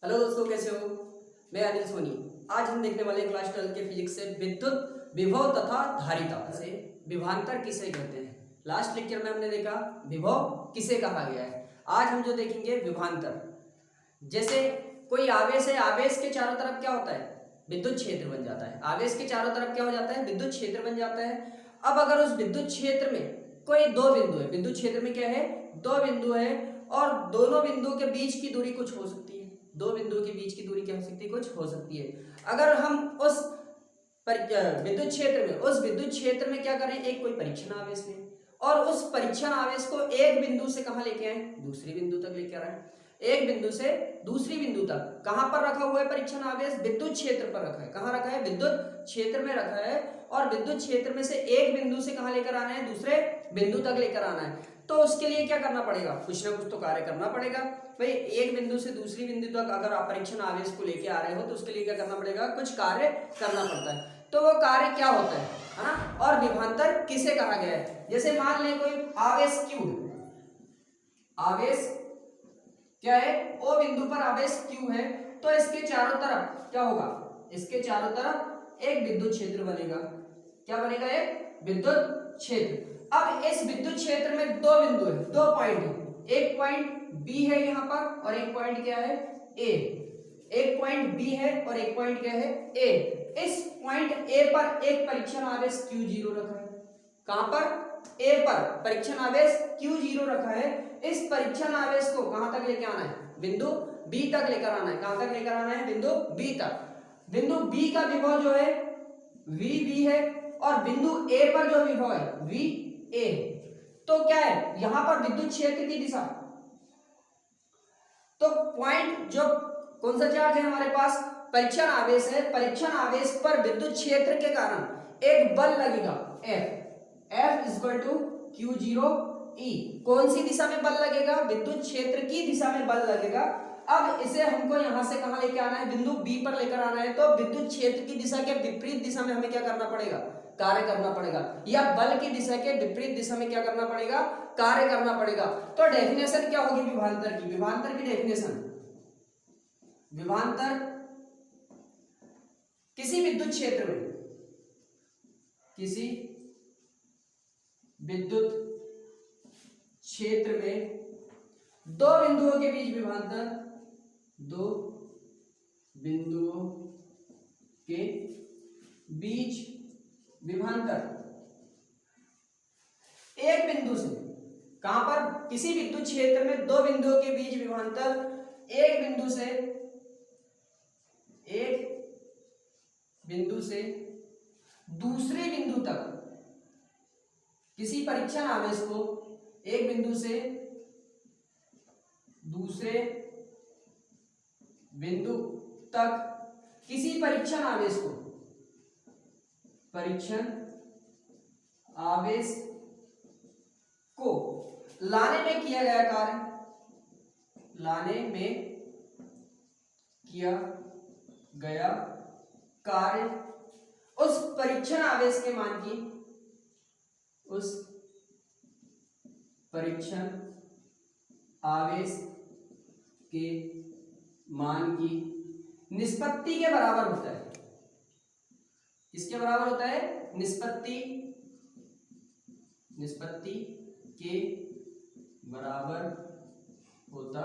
Hello दोस्तों, कैसे हो? मैं अनिल सोनी। आज हम देखने वाले क्लास 12 के फिजिक्स से विद्युत विभव तथा धारिता से विभवांतर किसे कहते हैं। लास्ट लेक्चर में हमने देखा विभव किसे कहा गया है। आज हम जो देखेंगे विभवांतर। जैसे कोई आवेश है, आवेश के चारों तरफ क्या होता है? विद्युत क्षेत्र बन जाता है। आवेश के चारों तरफ क्या हो जाता है? विद्युत क्षेत्र बन जाता है। अब अगर उस विद्युत क्षेत्र में कोई दो बिंदु है, विद्युत क्षेत्र में क्या है? दो बिंदु है और दोनों बिंदु के बीच की दूरी कुछ हो सकती है। दो बिंदुओं के बीच की दूरी क्या हो सकती है? कुछ हो सकती है। अगर हम उस विद्युत क्षेत्र में क्या करें? एक कोई परीक्षण आवेश लें और उस परीक्षण आवेश को एक बिंदु से कहां लेके आए? दूसरी बिंदु तक लेके आए। एक बिंदु से दूसरी बिंदु तक कहां पर रखा हुआ है परीक्षण आवेश? विद्युत क्षेत्र पर रखा है। कहां रखा है? विद्युत क्षेत्र में रखा है। और विद्युत क्षेत्र में से एक बिंदु से कहां लेकर आना है? दूसरे बिंदु तक लेकर आना है। तो उसके लिए क्या करना पड़ेगा? कुछ ना कुछ तो कार्य करना पड़ेगा। भाई एक बिंदु से दूसरी बिंदु तक अगर आप परीक्षण आवेश को लेके आ रहे हो तो उसके लिए क्या करना पड़ेगा? कुछ कार्य करना पड़ता है। तो वो कार्य क्या होता है ना? और विभवांतर किसे कहा गया है? जैसे मान लें कोई आवेश Q, आवेश क्या है? O बिंदु पर आवेश Q है, तो इसके चारों तरफ क्या होगा? इसके चारों तरफ एक विद्युत क्षेत्र बनेगा। क्या बनेगा? एक विद्युत क्षेत्र। अब इस विद्युत क्षेत्र में दो बिंदु है, दो पॉइंट है। एक पॉइंट B है यहां पर और एक पॉइंट क्या है? A। एक पॉइंट B है और एक पॉइंट क्या है? A। इस पॉइंट A पर एक परीक्षण आवेश Q0 रखा है। कहां पर? A पर परीक्षण आवेश Q0 रखा है। इस परीक्षण आवेश को कहां तक लेकर आना है? बिंदु B तक लेकर आना है। कहां तक लेकर आना है? बिंदु B तक। बिंदु B का विभव जो है VB है और बिंदु A पर जो विभव है VA। तो क्या है यहां पर? विद्युत क्षेत्र की दिशा। तो पॉइंट जो कौन सा चार्ज है हमारे पास? परीक्षण आवेश है। परीक्षण आवेश पर विद्युत क्षेत्र के कारण एक बल लगेगा F इक्वल टू Q0E। कौन सी दिशा में बल लगेगा? विद्युत क्षेत्र की दिशा में बल लगेगा। अब इसे हमको यहां से कहां लेके आना है? बिंदु B पर लेकर आना है। तो विद्युत क्षेत्र की दिशा के विपरीत दिशा में हमें क्या करना पड़ेगा? कार्य करना पड़ेगा। या बल की दिशा के विपरीत दिशा में क्या करना पड़ेगा? कार्य करना पड़ेगा। तो डेफिनेशन क्या होगी विभवांतर की? विभवांतर की डेफिनेशन, विभवांतर किसी विद्युत क्षेत्र में, किसी विद्युत क्षेत्र में दो बिंदुओं के बीच विभवांतर, दो बिंदुओं के बीच विभवांतर एक बिंदु से, कहां पर? किसी विद्युत क्षेत्र में दो बिंदुओं के बीच विभवांतर एक बिंदु से दूसरे बिंदु तक, किसी परीक्षण आवेश को एक बिंदु से दूसरे बिंदु तक, किसी परीक्षण आवेश को, परीक्षण आवेश को लाने में किया गया कार्य, लाने में किया गया कार्य उस परीक्षण आवेश के मान की, उस परीक्षण आवेश के मान की निष्पत्ति के बराबर होता है। किसके बराबर होता है? निष्पत्ति के बराबर होता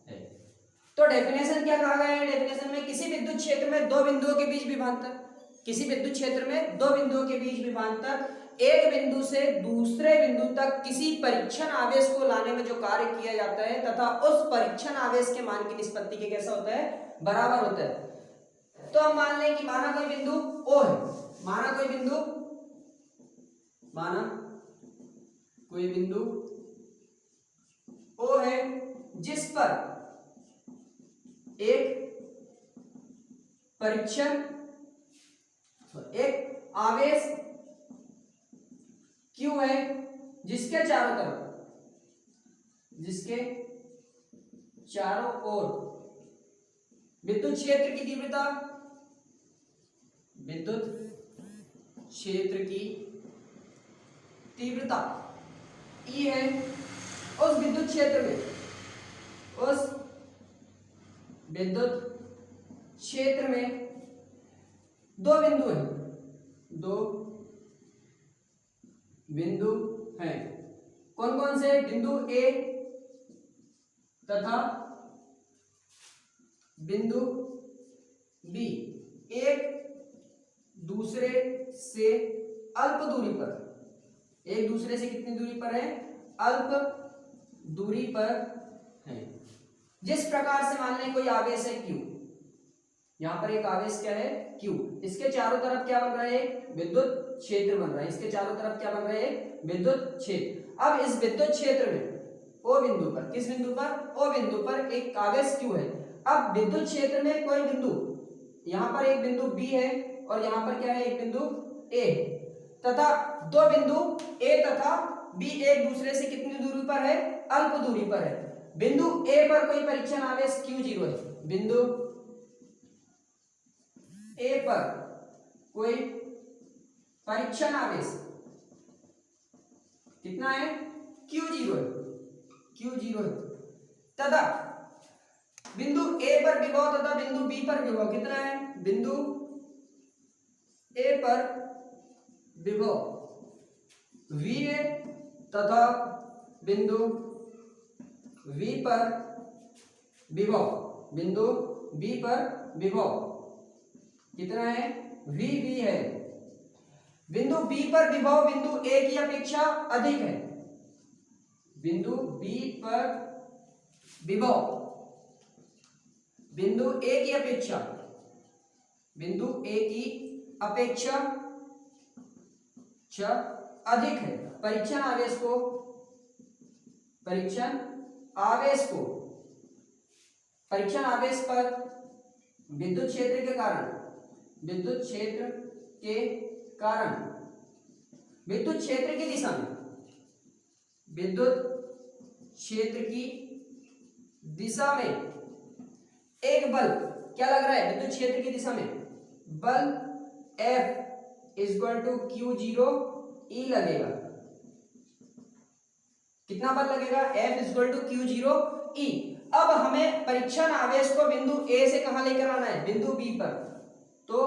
है। तो डेफिनेशन क्या कहा गया है? डेफिनेशन में किसी विद्युत क्षेत्र में दो बिंदुओं के बीच विभवांतर, किसी विद्युत क्षेत्र में दो बिंदुओं के बीच विभवांतर एक बिंदु से दूसरे बिंदु तक किसी परीक्षण आवेश को लाने में जो कार्य किया जाता है तथा उस परीक्षण आवेश के मान की निष्पत्ति के कैसा होता है? बराबर होता है। तो हम मान लें कि माना कोई बिंदु O है, माना कोई बिंदु O है जिस पर एक आवेश Q है जिसके चारों ओर विद्युत क्षेत्र की तीव्रता E है। उस विद्युत क्षेत्र में, उस विद्युत क्षेत्र में दो बिंदु हैं, दो बिंदु हैं। कौन कौन से? बिंदु ए तथा बिंदु बी, एक दूसरे से अल्प दूरी पर, एक दूसरे से कितनी दूरी पर है? अल्प दूरी पर है। जिस प्रकार से मान लें कोई आवेश है Q, यहां पर एक आवेश क्या है? Q, इसके चारों तरफ क्या बन रहा है? एक विद्युत क्षेत्र बन रहा है। इसके चारों तरफ क्या बन रहा है? एक विद्युत क्षेत्र। अब इस विद्युत क्षेत्र में O बिंदु पर, किस बिंदु पर? O बिंदु पर एक आवेश Q है। अब विद्युत क्षेत्र में कोई बिंदु, यहां पर एक बिंदु B है और यहां पर क्या है? एक बिंदु A है, तथा दो बिंदु A तथा B एक दूसरे से कितनी दूरी पर है? अल्प दूरी पर है। बिंदु A पर कोई परीक्षण आवेश Q0 है। बिंदु A पर कोई परीक्षण आवेश कितना है? Q0 है, Q0 है। तथा बिंदु A पर विभव तथा बिंदु B पर विभव कितना है? बिंदु A पर विभव VA तथा बिंदु V पर विभव, बिंदु B पर विभव कितना है? VB है। बिंदु B पर विभव बिंदु A की अपेक्षा अधिक है। बिंदु B पर विभव बिंदु A की अपेक्षा, बिंदु A की अपेक्षा अधिक है। परीक्षण आवेश को, परीक्षण आवेश को, परीक्षण आवेश पर विद्युत क्षेत्र के कारण, विद्युत क्षेत्र के कारण विद्युत क्षेत्र की दिशा में, विद्युत क्षेत्र की दिशा में एक बल क्या लग रहा है? विद्युत क्षेत्र की दिशा में बल F = Q0 E लगेगा। कितना बल लगेगा? F = Q0 E। अब हमें परीक्षण आवेश को बिंदु A से कहां लेकर आना है? बिंदु B पर। तो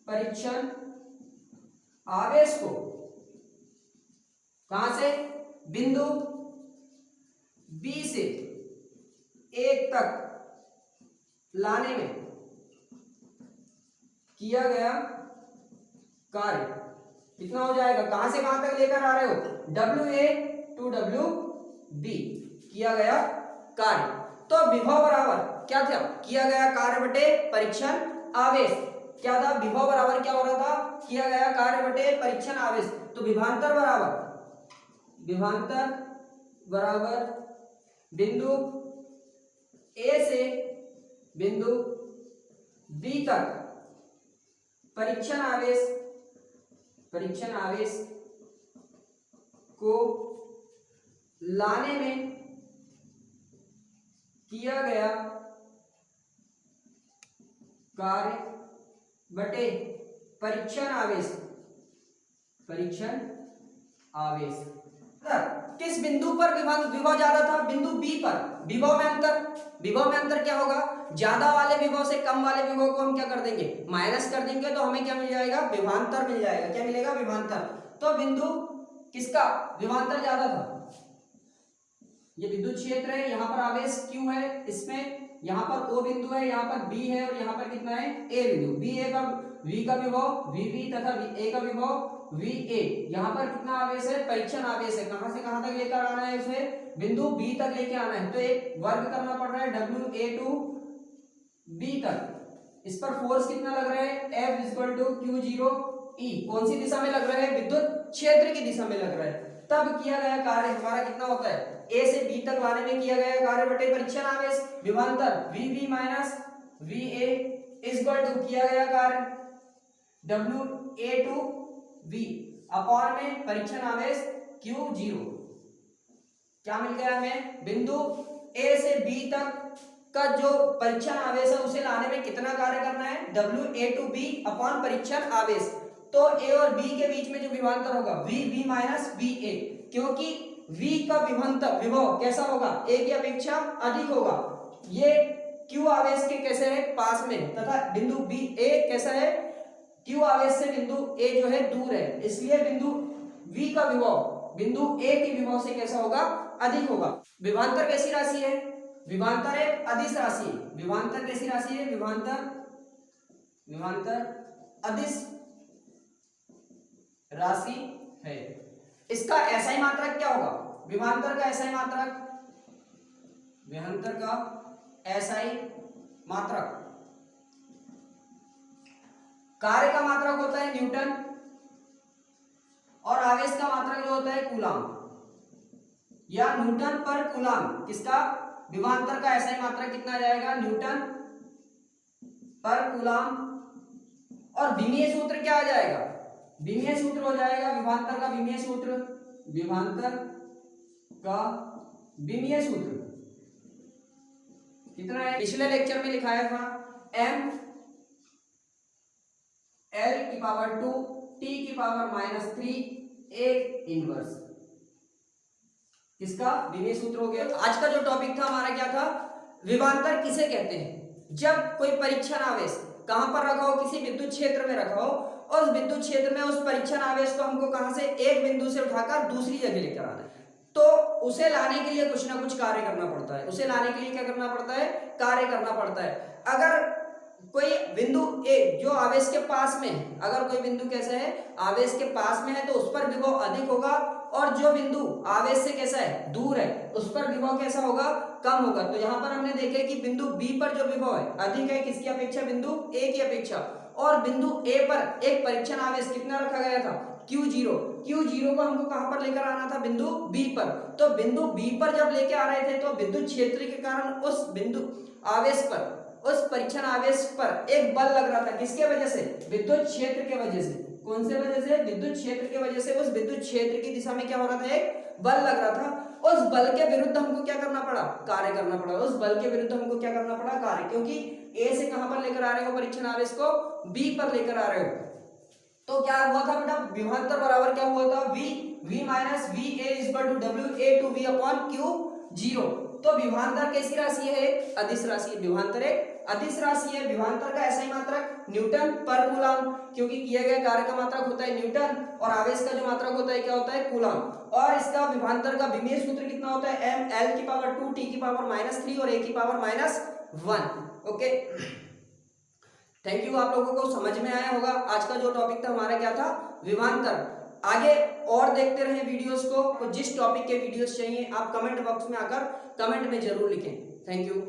परीक्षण आवेश को कहां से? बिंदु B से 1 तक लाने में किया गया कार्य कितना हो जाएगा? कहां से कहां तक लेकर आ रहे हो? WA to WB किया गया कार्य। तो विभव बराबर क्या था? किया गया कार्य बटे परीक्षण आवेश। क्या था? विभव बराबर क्या हो रहा था? किया गया कार्य बटे परीक्षण आवेश। तो विभवांतर बराबर, विभवांतर बराबर बिंदु A से बिंदु B तक परीक्षण आवेश, परीक्षण आवेश को लाने में किया गया कार्य बटे परीक्षण आवेश, परीक्षण आवेश। किस बिंदु पर विभव ज्यादा था? बिंदु B पर। विभव में अंतर, विभव में अंतर क्या होगा? ज्यादा वाले विभव से कम वाले विभव को हम क्या कर देंगे? माइनस कर देंगे। तो हमें क्या मिल जाएगा? विभवांतर मिल जाएगा। क्या मिलेगा? विभवांतर। तो बिंदु किसका विभवांतर ज्यादा था? ये विद्युत क्षेत्र है, यहाँ पर आवेश Q है, इसमें यहाँ पर O बिंदु है, यहाँ पर B है और यहाँ पर कितना है? A बिंदु। B का V का विभव VB तथा A का विभव VA। यहाँ पर कितना आवेश है? परीक्षण आवेश है। कहां से कहां तक लेकर आना है? इसे बिंदु B तक लेके आना है। तो एक वर्ग करना पड़ रहा है WA to B तक। इस पर फोर्स कितना लग रहा है? F = Q0 E। कौन सी दिशा में लग रहा है? विद्युत क्षेत्र की दिशा में लग रहा है। तब किया गया कार्य हमारा कितना होता है? A से B तक लाने में किया गया कार्य बटे परीक्षण आवेश। विभवांतर VB - VA = किया गया कार्य WA to V अपॉन में परीक्षण आवेश Q0। क्या मिल गया हमें? बिंदु A से B तक का जो परीक्षण आवेश है उसे लाने में कितना कार्य करना है? WA to B अपॉन परीक्षण आवेश। तो A और B के बीच में जो विभवांतर होगा VB - VA, क्योंकि V का विभव कैसा होगा? A की अपेक्षा अधिक होगा। ये Q आवेश के कैसे है पास में तथा बिंदु B A कैसा है Q आवेश से बिंदु A जो है दूर है, इसलिए बिंदु V का विभव बिंदु A के विभव से कैसा होगा अधिक होगा। विभवांतर कैसी राशि है, विभवांतर एक अदिश राशि है। विभवांतर कैसी राशि है, विभवांतर अदिश राशि है। इसका एसआई मात्रक क्या होगा, विभवांतर का एसआई मात्रक, विभवांतर का एसआई मात्रक, कार्य का मात्रक होता है न्यूटन और आवेश का मात्रक जो होता है कूलाम या न्यूटन पर कूलाम। किसका, विभवांतर का एसआई मात्रक कितना जाएगा, न्यूटन पर कूलाम। और विमीय सूत्र क्या आ जाएगा, विमीय सूत्र हो जाएगा विभवांतर का विमीय सूत्र, विभवांतर का विमीय सूत्र कितना है, पिछले लेक्चर में लिखाया था m l की पावर 2 t की पावर -3 एक इनवर्स। किसका, विमीय सूत्र हो गया। आज का जो टॉपिक था हमारा क्या था, विभवांतर किसे कहते हैं। जब कोई परीक्षण आवेश कहां पर रखा हो, किसी विद्युत क्षेत्र में रखा हो, उस विद्युत क्षेत्र में उस परीक्षण आवेश को हमको कहां से एक बिंदु से उठाकर दूसरी जगह लेकर आना है, तो उसे लाने के लिए कुछ ना कुछ कार्य करना पड़ता है। उसे लाने के लिए क्या करना पड़ता है, कार्य करना पड़ता है। अगर कोई बिंदु ए जो आवेश के पास में है, अगर कोई बिंदु कैसा है आवेश के पास में है तो उस पर विभव अधिक होगा, और जो बिंदु आवेश से कैसा है दूर है उस पर विभव कैसा होगा, कम होगा। तो यहाँ पर हमने देखे कि बिंदु बी पर जो विभव है अधिक है किसकी अपेक्षा, बिंदु ए की अपेक्षा। और बिंदु ए पर एक परीक्षण आवेश कितना रखा गया था, Q0। Q0 को हमको कहां पर लेकर आना था, बिंदु बी पर। तो बिंदु बी पर जब लेके आ रहे थे तो विद्युत क्षेत्र के कारण उस बिंदु आवेश पर, उस परीक्षण आवेश पर एक बल लग रहा था। किसके वजह से, विद्युत क्षेत्र के वजह से। कौन से वजह से, विद्युत क्षेत्र की वजह से। उस विद्युत क्षेत्र की दिशा में क्या हो रहा था, एक बल लग रहा था। उस बल के विरुद्ध हमको क्या करना पड़ा, कार्य करना पड़ा। उस बल के विरुद्ध हमको क्या करना पड़ा, कार्य, क्योंकि ए से कहां पर लेकर आ रहे हो परीक्षण आवेश को, बी पर लेकर आ रहे हो। तो क्या हुआ था बेटा, विभवांतर बराबर क्या हुआ था, v minus V A equal to W A to V upon Q 0। तो विभवांतर कैसी राशि है, एक अदिश राशि। विभवांतर एक अदिश राशि है। विभवांतर का एसआई मात्रक न्यूटन पर कूलम, क्योंकि किए गए कार्य का मात्रक होता है न्यूटन और आवेश का जो मात्रक होता है क्या होता है, कूलम। और इसका विभवांतर का विमीय सूत्र कितना होता है, m l की पावर 2 t की पावर -3 और a की पावर -1। Okay, thank you. आप लोगों को समझ में आया होगा। आज का जो टॉपिक था हमारा क्या था, विभवांतर। आगे और देखते रहें वीडियोस को। जिस टॉपिक के वीडियोस चाहिए आप कमेंट बॉक्स में आकर कमेंट में जरूर लिखें। Thank you.